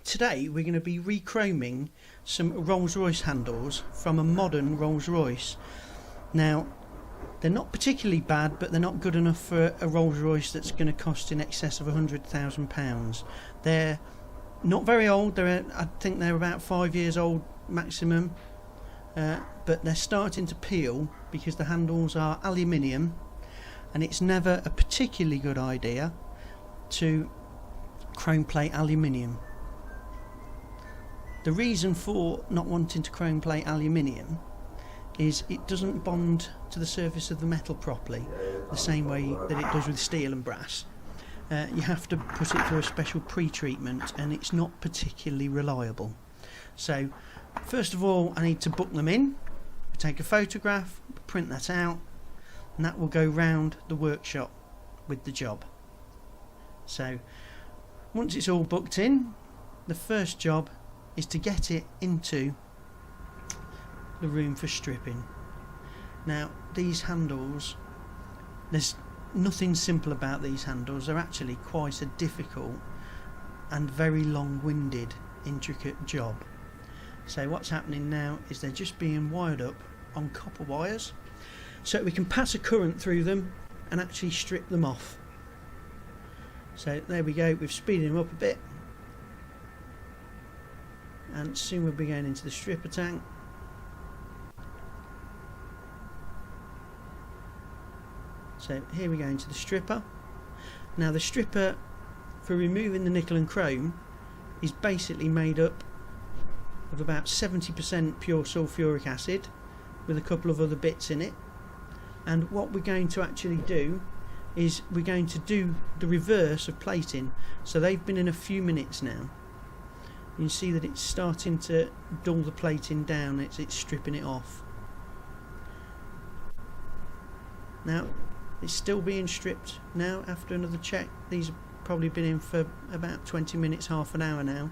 today we're going to be rechroming some Rolls Royce handles from a modern Rolls Royce. Now, they're not particularly bad, but they're not good enough for a Rolls Royce that's going to cost in excess of £100,000. They're not very old. I think they're about 5 years old maximum, but they're starting to peel because the handles are aluminium, and it's never a particularly good idea to chrome plate aluminium. The reason for not wanting to chrome plate aluminium is it doesn't bond to the surface of the metal properly, the same way that it does with steel and brass. You have to put it through a special pre-treatment, and it's not particularly reliable. So first of all, I need to book them in. We take a photograph, print that out, and that will go round the workshop with the job. So once it's all booked in, the first job is to get it into the room for stripping. Now, these handles, there's nothing simple about these handles. They're actually quite a difficult and very long-winded, intricate job. So what's happening now is they're just being wired up on copper wires so we can pass a current through them and actually strip them off. So there we go, we've speeded them up a bit, and soon we'll be going into the stripper tank. So here we go into the stripper. Now the stripper for removing the nickel and chrome is basically made up of about 70% pure sulfuric acid with a couple of other bits in it. And what we're going to actually do is we're going to do the reverse of plating. So they've been in a few minutes now. You can see that it's starting to dull the plating down, it's stripping it off. Now it's still being stripped now after another check. These have probably been in for about 20 minutes, half an hour now.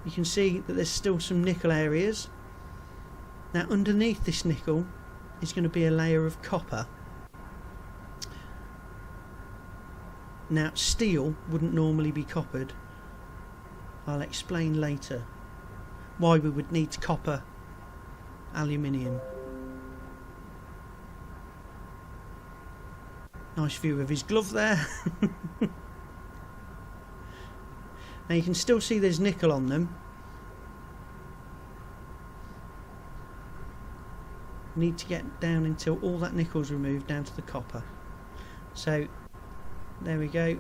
You can see that there's still some nickel areas. Now underneath this nickel is going to be a layer of copper. Now steel wouldn't normally be coppered. I'll explain later why we would need to copper aluminium. Nice view of his glove there. Now you can still see there's nickel on them. Need to get down until all that nickel's removed down to the copper. So there we go.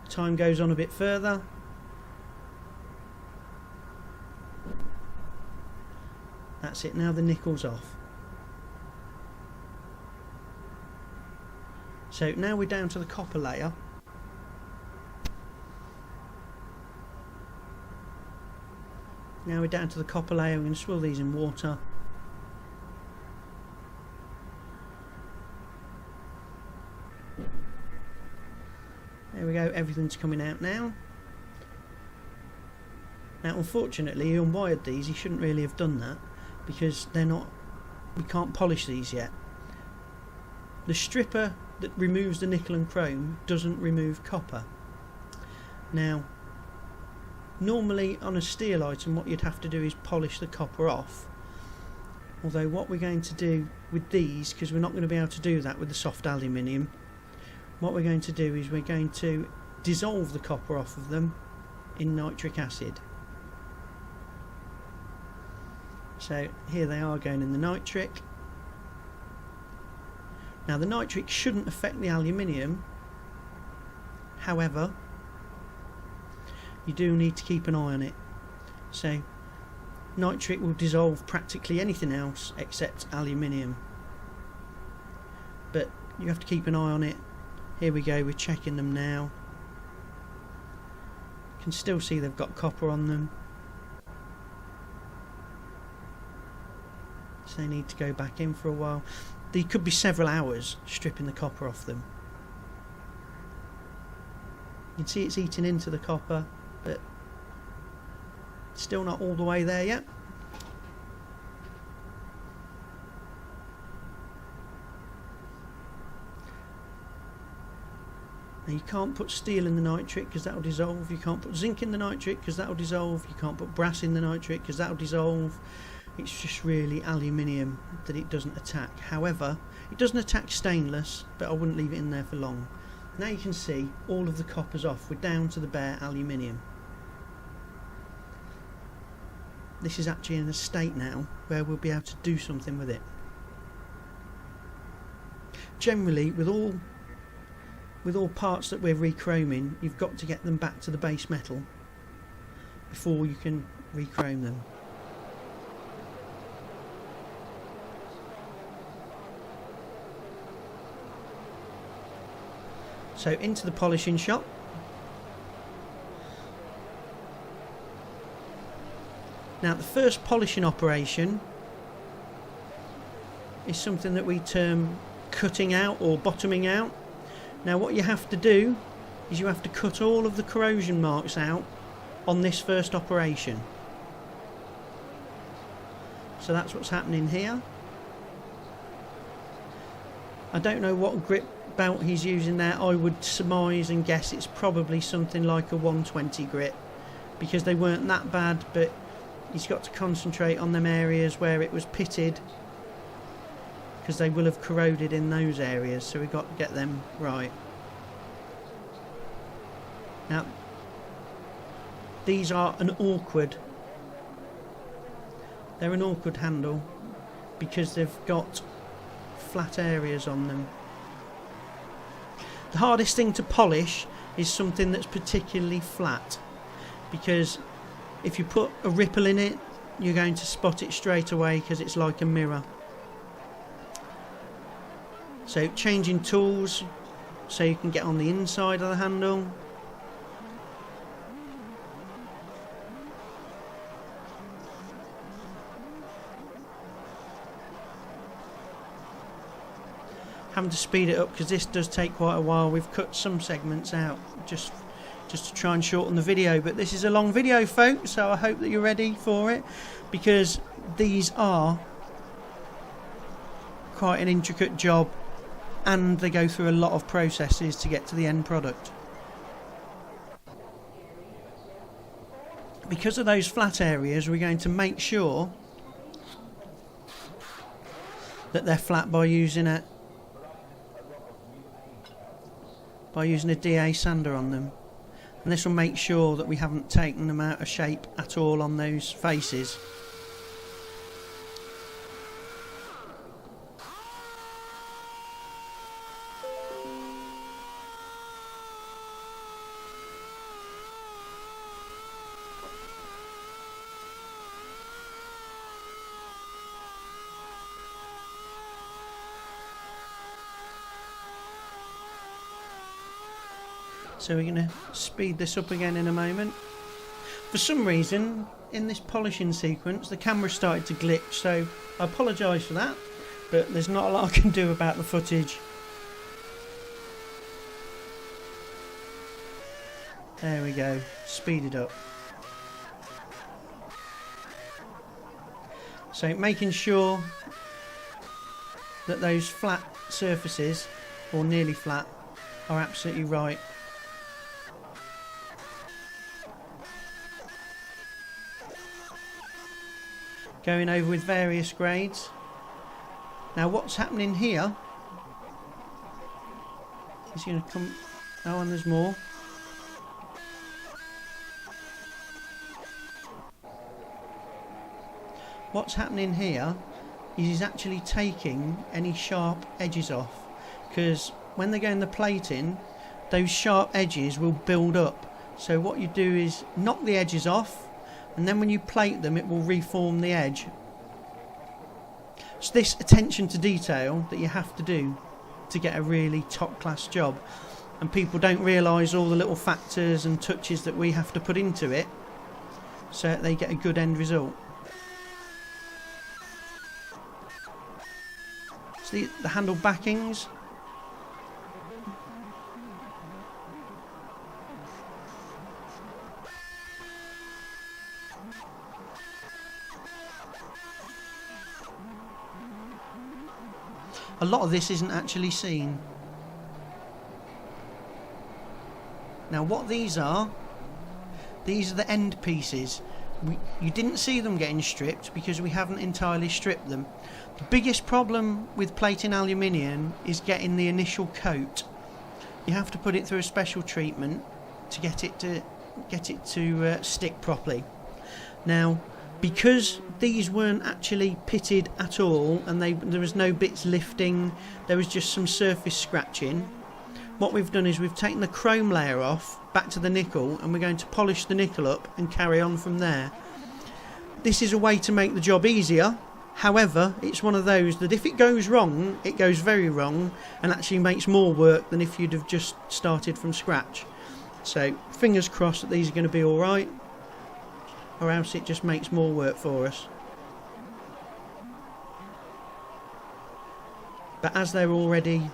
Time goes on a bit further. That's it, now the nickel's off. So now we're down to the copper layer. Now we're down to the copper layer. We're going to swirl these in water. There we go, everything's coming out now. Now unfortunately he unwired these. He shouldn't really have done that because they're not, we can't polish these yet. The stripper that removes the nickel and chrome doesn't remove copper. Now normally on a steel item what you'd have to do is polish the copper off, although what we're going to do with these, because we're not going to be able to do that with the soft aluminium, what we're going to do is we're going to dissolve the copper off of them in nitric acid. So here they are going in the nitric. Now the nitric shouldn't affect the aluminium, however you do need to keep an eye on it. So nitric will dissolve practically anything else except aluminium, but you have to keep an eye on it. Here we go, we're checking them now. You can still see they've got copper on them, so they need to go back in for a while. They could be several hours stripping the copper off them. You can see it's eating into the copper, but still not all the way there yet. Now you can't put steel in the nitric because that will dissolve. You can't put zinc in the nitric because that will dissolve. You can't put brass in the nitric because that will dissolve. It's just really aluminium that it doesn't attack. However, it doesn't attack stainless, but I wouldn't leave it in there for long. Now you can see all of the copper's off. We're down to the bare aluminium. This is actually in a state now where we'll be able to do something with it. Generally, with all parts that we're rechroming, you've got to get them back to the base metal before you can rechrome them. So into the polishing shop. Now the first polishing operation is something that we term cutting out or bottoming out. Now what you have to do is you have to cut all of the corrosion marks out on this first operation. So that's what's happening here. I don't know what grip belt he's using there. I would surmise and guess it's probably something like a 120 grit, because they weren't that bad, but he's got to concentrate on them areas where it was pitted, because they will have corroded in those areas, so we've got to get them right. Now these are they're an awkward handle because they've got flat areas on them. The hardest thing to polish is something that's particularly flat, because if you put a ripple in it, you're going to spot it straight away because it's like a mirror. So changing tools so you can get on the inside of the handle. Having to speed it up because this does take quite a while. We've cut some segments out just to try and shorten the video, but this is a long video, folks, so I hope that you're ready for it, because these are quite an intricate job and they go through a lot of processes to get to the end product. Because of those flat areas, we're going to make sure that they're flat by using a DA sander on them, and this will make sure that we haven't taken them out of shape at all on those faces. So we're going to speed this up again in a moment. For some reason, in this polishing sequence, the camera started to glitch, so I apologise for that, but there's not a lot I can do about the footage. There we go, speed it up. So making sure that those flat surfaces, or nearly flat, are absolutely right. Going over with various grades. Now what's happening here is going to come... Oh, and there's more. What's happening here is he's actually taking any sharp edges off, because when they go in the plating, those sharp edges will build up. So what you do is knock the edges off, and then when you plate them, it will reform the edge. It's this attention to detail that you have to do to get a really top class job, and people don't realise all the little factors and touches that we have to put into it so that they get a good end result. So the handle backings, a lot of this isn't actually seen. Now what these are the end pieces. You didn't see them getting stripped because we haven't entirely stripped them. The biggest problem with plating aluminium is getting the initial coat. You have to put it through a special treatment to get it to stick properly. Now, because these weren't actually pitted at all, and there was no bits lifting, there was just some surface scratching. What we've done is we've taken the chrome layer off back to the nickel, and we're going to polish the nickel up and carry on from there. This is a way to make the job easier. However, it's one of those that if it goes wrong, it goes very wrong, and actually makes more work than if you'd have just started from scratch. So fingers crossed that these are going to be alright, or else it just makes more work for us. But as they're already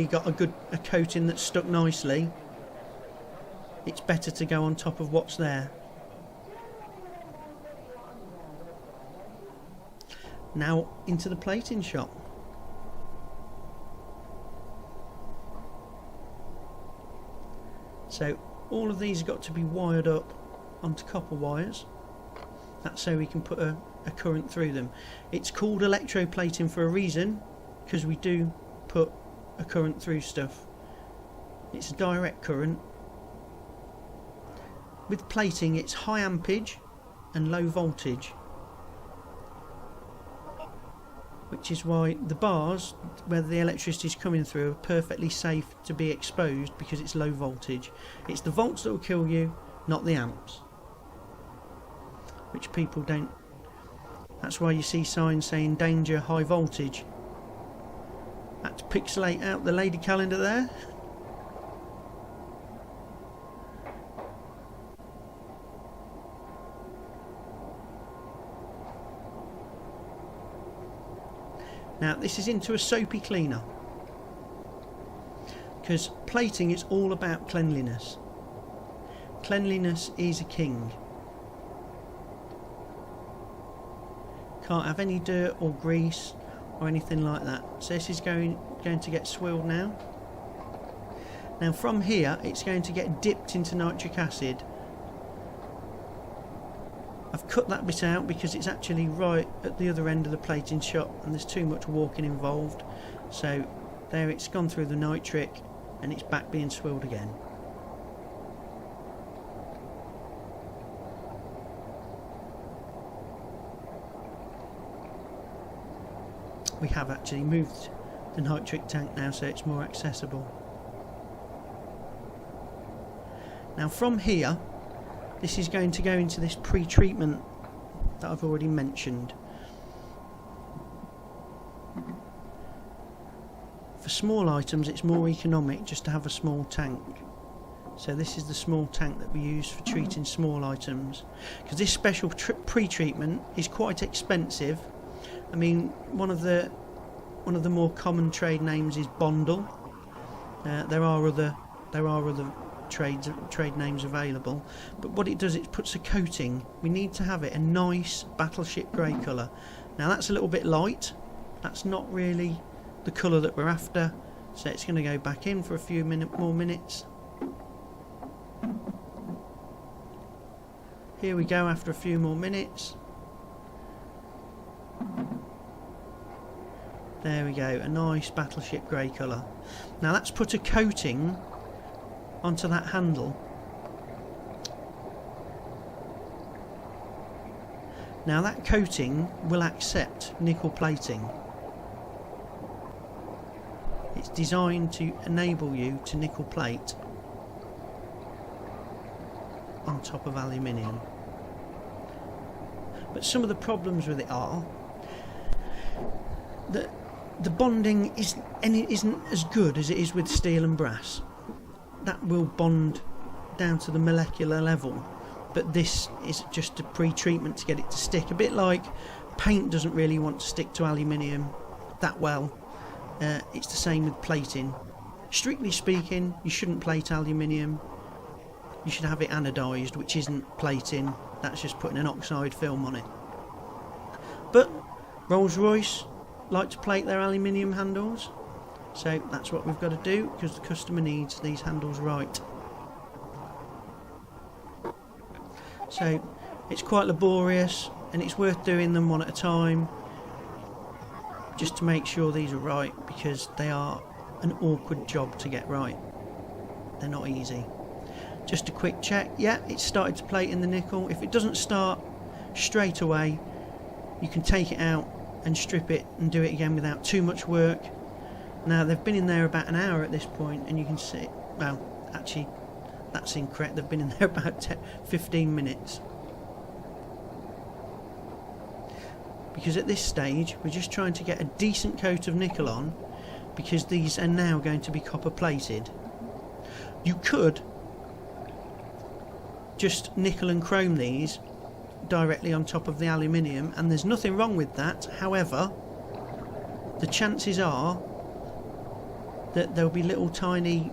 got a coating that's stuck nicely, it's better to go on top of what's there. Now into the plating shop. So all of these have got to be wired up onto copper wires. That's so we can put a current through them. It's called electroplating for a reason, because we do put a current through stuff. It's a direct current. With plating, it's high ampage and low voltage, which is why the bars where the electricity is coming through are perfectly safe to be exposed, because it's low voltage. It's the volts that will kill you, not the amps, which people don't. That's why you see signs saying danger, high voltage. Had to pixelate out the lady calendar there. Now this is into a soapy cleaner, because plating is all about cleanliness. Cleanliness is a king. Can't have any dirt or grease or anything like that. So this is going to get swilled now. Now from here it's going to get dipped into nitric acid. I've cut that bit out because it's actually right at the other end of the plating shop and there's too much walking involved. So there, it's gone through the nitric and it's back being swilled again. We have actually moved the nitric tank now, so it's more accessible. Now from here, this is going to go into this pre-treatment that I've already mentioned. For small items it's more economic just to have a small tank. So this is the small tank that we use for treating small items, because this special pre-treatment is quite expensive. I mean, one of the more common trade names is Bondle. There are other trade names available, but what it does, it puts a coating. We need to have it a nice battleship grey colour. Now that's a little bit light. That's not really the colour that we're after. So it's going to go back in for a few more minutes. Here we go after a few more minutes. There we go, a nice battleship grey colour. Now that's put a coating onto that handle. Now that coating will accept nickel plating. It's designed to enable you to nickel plate on top of aluminium. But some of the problems with it are that the bonding isn't as good as it is with steel and brass. That will bond down to the molecular level, but this is just a pre-treatment to get it to stick. A bit like paint doesn't really want to stick to aluminium that well. It's the same with plating. Strictly speaking, you shouldn't plate aluminium. You should have it anodised, which isn't plating. That's just putting an oxide film on it. But Rolls Royce like to plate their aluminium handles. So that's what we've got to do, because the customer needs these handles right. So it's quite laborious, and it's worth doing them one at a time, just to make sure these are right, because they are an awkward job to get right. They're not easy. Just a quick check. Yeah, it's started to plate in the nickel. If it doesn't start straight away, you can take it out and strip it and do it again without too much work. Now they've been in there about an hour at this point, and you can see, well, actually that's incorrect, they've been in there about 15 minutes. Because at this stage we're just trying to get a decent coat of nickel on, because these are now going to be copper plated. You could just nickel and chrome these directly on top of the aluminium, and there's nothing wrong with that. However, the chances are that there'll be little tiny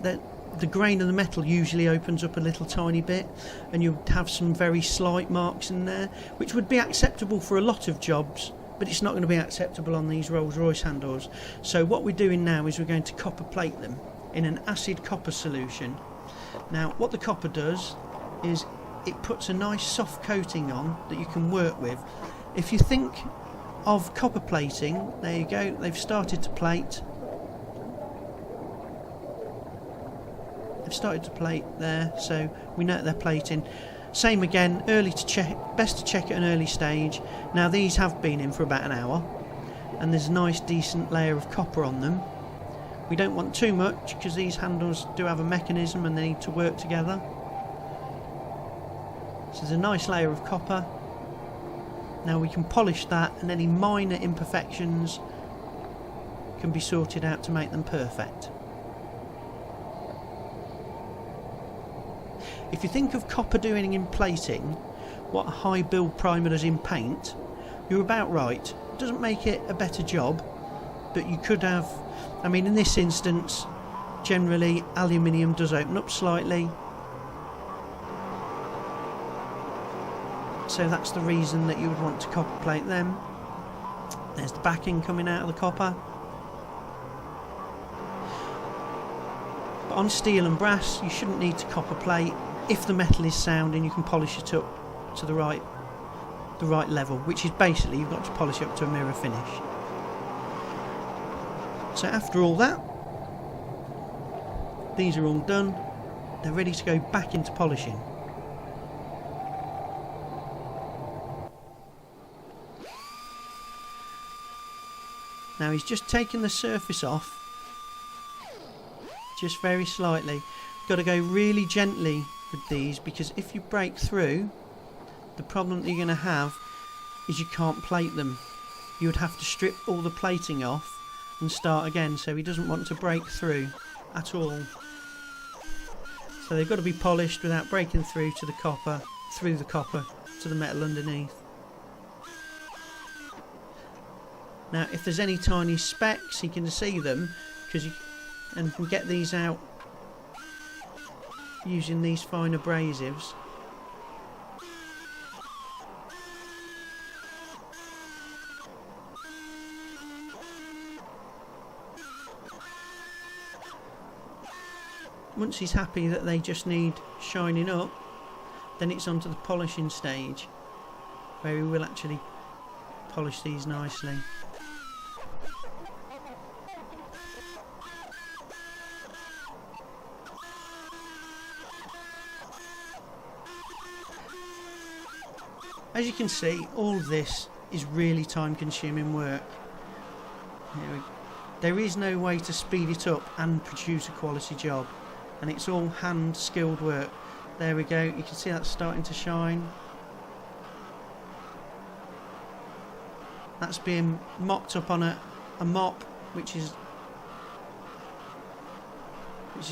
that the grain of the metal usually opens up a little tiny bit, and you'll have some very slight marks in there, which would be acceptable for a lot of jobs, but it's not going to be acceptable on these Rolls Royce handles. So what we're doing now is we're going to copper plate them in an acid copper solution. Now what the copper does is it puts a nice soft coating on that you can work with. If you think of copper plating, there you go, they've started to plate. They've started to plate there, so we know they're plating. Same again, early to check, best to check at an early stage. Now these have been in for about an hour, and there's a nice decent layer of copper on them. We don't want too much, because these handles do have a mechanism and they need to work together. So there's a nice layer of copper. Now we can polish that, and any minor imperfections can be sorted out to make them perfect. If you think of copper doing in plating what a high build primer does in paint, you're about right. It doesn't make it a better job, but you could have, I mean in this instance, generally aluminium does open up slightly, so that's the reason that you would want to copper plate them. There's the backing coming out of the copper. But on steel and brass you shouldn't need to copper plate if the metal is sound and you can polish it up to the right level, which is basically you've got to polish up to a mirror finish. So after all that, these are all done. They're ready to go back into polishing. Now he's just taken the surface off, just very slightly. Got to go really gently with these, because if you break through, the problem that you're going to have is you can't plate them. You would have to strip all the plating off and start again, so he doesn't want to break through at all. So they've got to be polished without breaking through to the copper, through the copper to the metal underneath. Now if there's any tiny specks, he can see them, because you can get these out using these fine abrasives. Once he's happy that they just need shining up, then it's onto the polishing stage, where he will actually polish these nicely. As you can see, all of this is really time consuming work. There is no way to speed it up and produce a quality job, and it's all hand skilled work. There we go, you can see that's starting to shine. That's being mopped up on a mop which has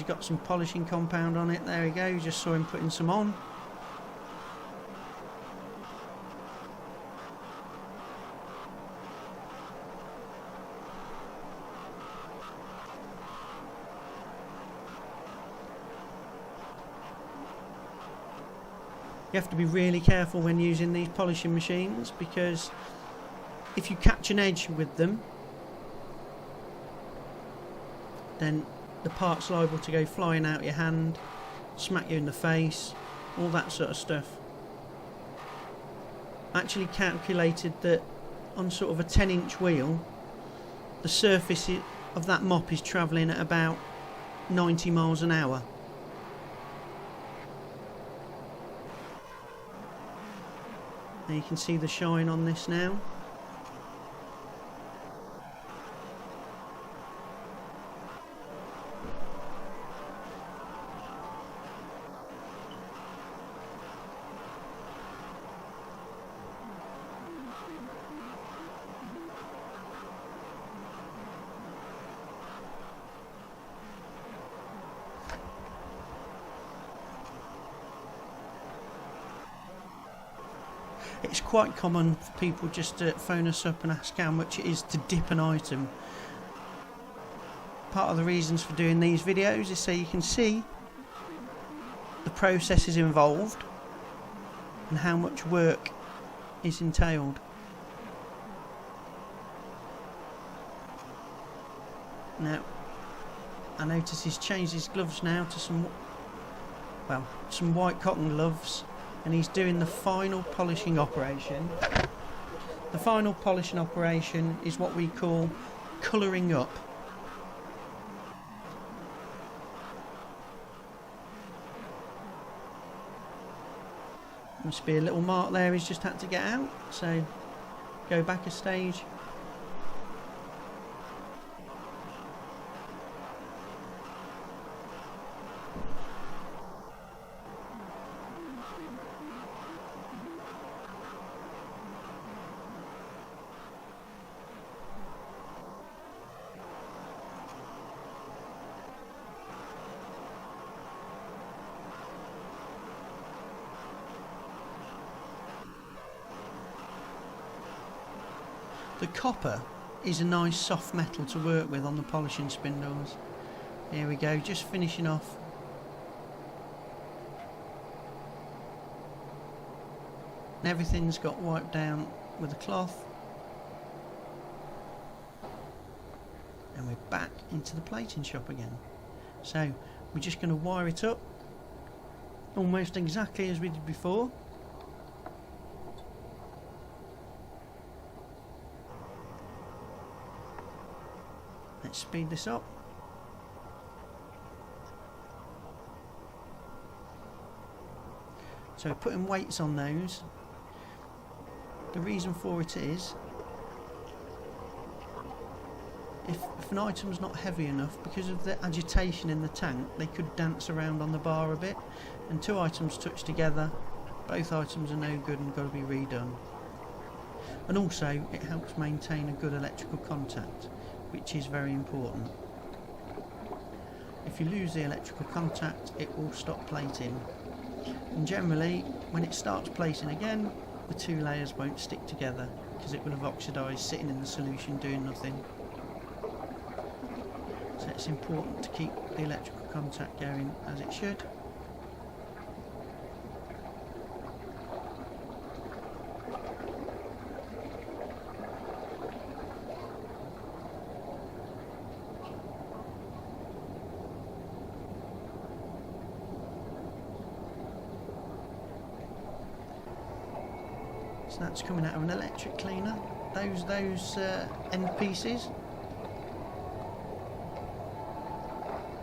got some polishing compound on it. There we go, you just saw him putting some on. You have to be really careful when using these polishing machines, because if you catch an edge with them, then the part's liable to go flying out your hand, smack you in the face, all that sort of stuff. I actually calculated that on sort of a 10-inch wheel, the surface of that mop is travelling at about 90 miles an hour. Now you can see the shine on this now. It's quite common for people just to phone us up and ask how much it is to dip an item. Part of the reasons for doing these videos is so you can see the processes involved and how much work is entailed. Now, I notice he's changed his gloves now to some white cotton gloves, and he's doing the final polishing operation. The final polishing operation is what we call colouring up. Must be a little mark there he's just had to get out, so go back a stage. The copper is a nice soft metal to work with on the polishing spindles. Here we go, just finishing off. Everything's got wiped down with a cloth. And we're back into the plating shop again. So we're just going to wire it up almost exactly as we did before. Let's speed this up. So we're putting weights on those. The reason for it is if an item's not heavy enough, because of the agitation in the tank, they could dance around on the bar a bit, and two items touch together, both items are no good and got to be redone. And also it helps maintain a good electrical contact, which is very important. If you lose the electrical contact, it will stop plating. And generally, when it starts plating again, the two layers won't stick together because it will have oxidised sitting in the solution doing nothing. So it's important to keep the electrical contact going as it should. So that's coming out of an electric cleaner, those end pieces.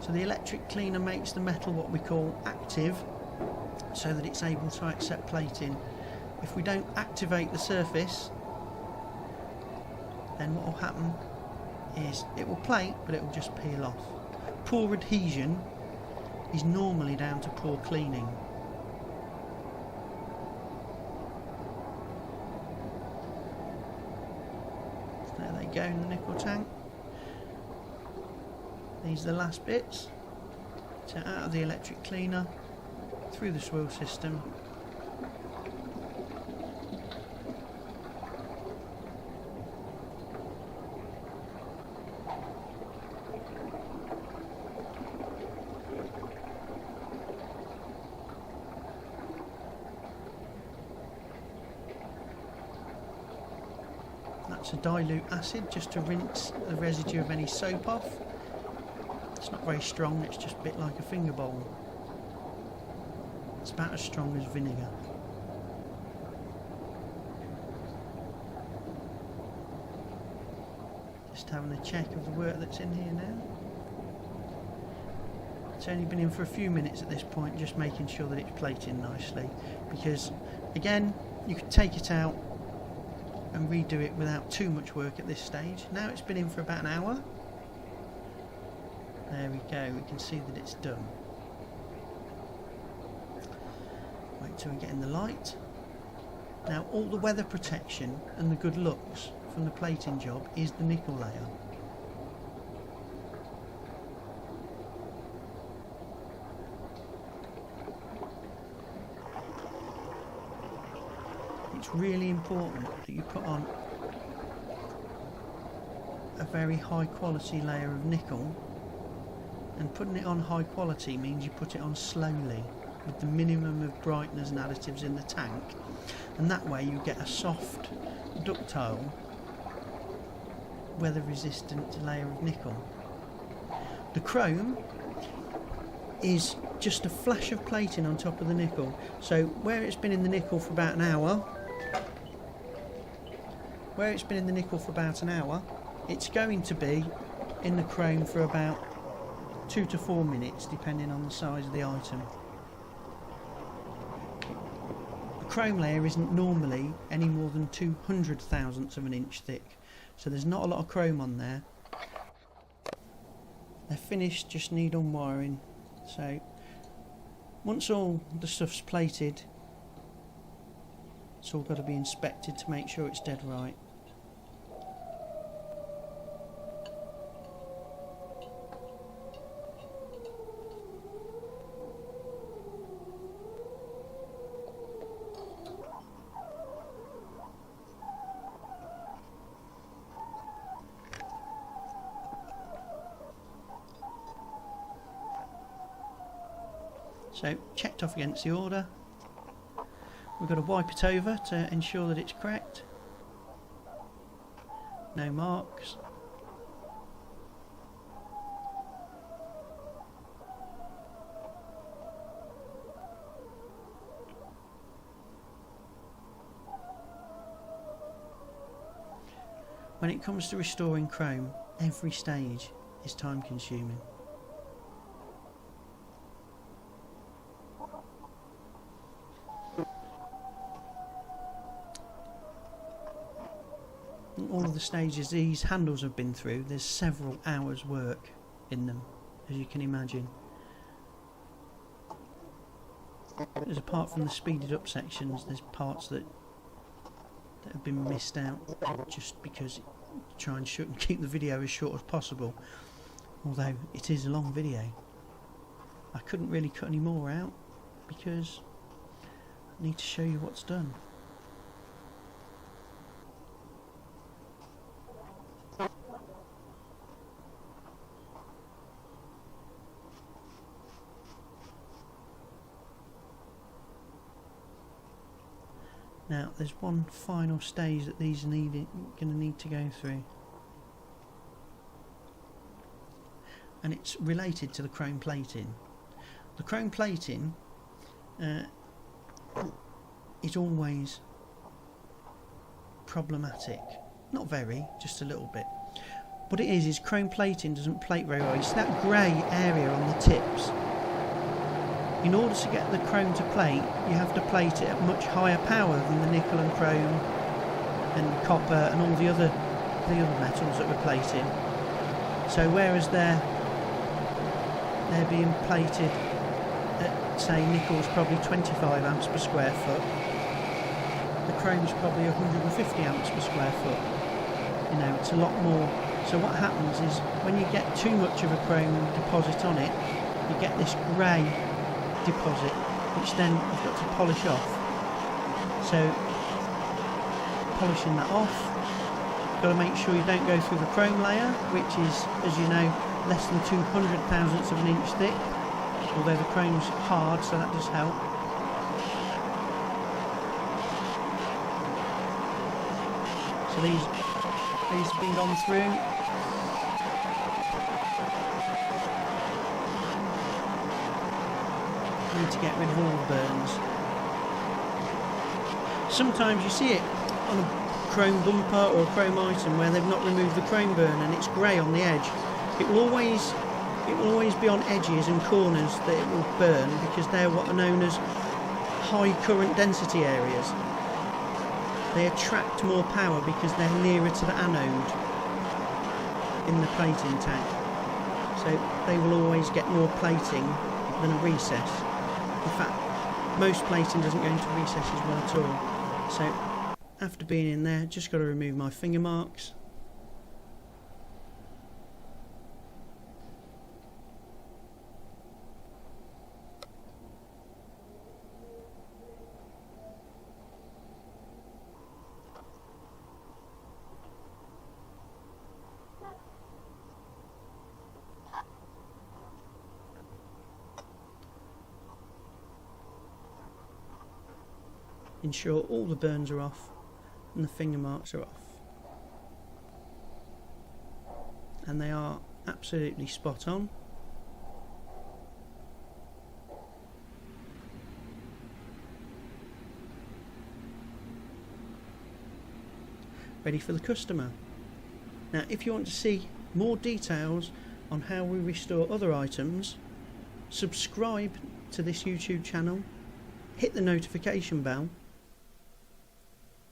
So the electric cleaner makes the metal what we call active, so that it's able to accept plating. If we don't activate the surface, then what will happen is it will plate, but it will just peel off. Poor adhesion is normally down to poor cleaning. There they go in the nickel tank. These are the last bits. So out of the electric cleaner, through the swirl system. That's a dilute acid just to rinse the residue of any soap off. It's not very strong, it's just a bit like a finger bowl. It's about as strong as vinegar. Just having a check of the work that's in here now. It's only been in for a few minutes at this point, just making sure that it's plating nicely, because again, you could take it out and redo it without too much work at this stage. Now it's been in for about an hour. There we go, we can see that it's done. Wait till we get in the light. Now all the weather protection and the good looks from the plating job is the nickel layer. It's really important that you put on a very high quality layer of nickel, and putting it on high quality means you put it on slowly with the minimum of brighteners and additives in the tank, and that way you get a soft, ductile, weather resistant layer of nickel. The chrome is just a flash of plating on top of the nickel, so where it's been in the nickel for about an hour, it's going to be in the chrome for about 2 to 4 minutes, depending on the size of the item. The chrome layer isn't normally any more than 200 thousandths of an inch thick, so there's not a lot of chrome on there. They're finished, just need unwiring. So once all the stuff's plated, it's all got to be inspected to make sure it's dead right. So checked off against the order. We've got to wipe it over to ensure that it's correct. No marks. When it comes to restoring chrome, every stage is time consuming. All of the stages these handles have been through, there's several hours work in them, as you can imagine. Because apart from the speeded up sections, there's parts that have been missed out just because try and shoot and keep the video as short as possible, although it is a long video. I couldn't really cut any more out because I need to show you what's done. Now there's one final stage that these are going to need to go through, and it's related to the chrome plating. The chrome plating is always problematic, not very, just a little bit. What it is chrome plating doesn't plate very well. You see that grey area on the tips? In order to get the chrome to plate, you have to plate it at much higher power than the nickel and chrome and copper and all the other metals that we're plating. So whereas they're being plated at, say, nickel's probably 25 amps per square foot, the chrome's probably 150 amps per square foot. You know, it's a lot more. So what happens is when you get too much of a chrome deposit on it, you get this grey deposit, which then you've got to polish off. So polishing that off, you've got to make sure you don't go through the chrome layer, which is, as you know, less than 200 thousandths of an inch thick, although the chrome's hard, so that does help. So these have been gone through. need to get rid of all the burns. Sometimes you see it on a chrome bumper or a chrome item where they've not removed the chrome burn and it's grey on the edge. It will always be on edges and corners that it will burn, because they're what are known as high current density areas. They attract more power because they're nearer to the anode in the plating tank. So they will always get more plating than a recess. In fact, most plating doesn't go into recesses well at all. So after being in there, just got to remove my finger marks. Ensure all the burns are off and the finger marks are off, and they are absolutely spot on. Ready for the customer. Now, if you want to see more details on how we restore other items, subscribe to this YouTube channel, hit the notification bell,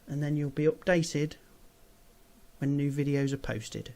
and then you'll be updated when new videos are posted.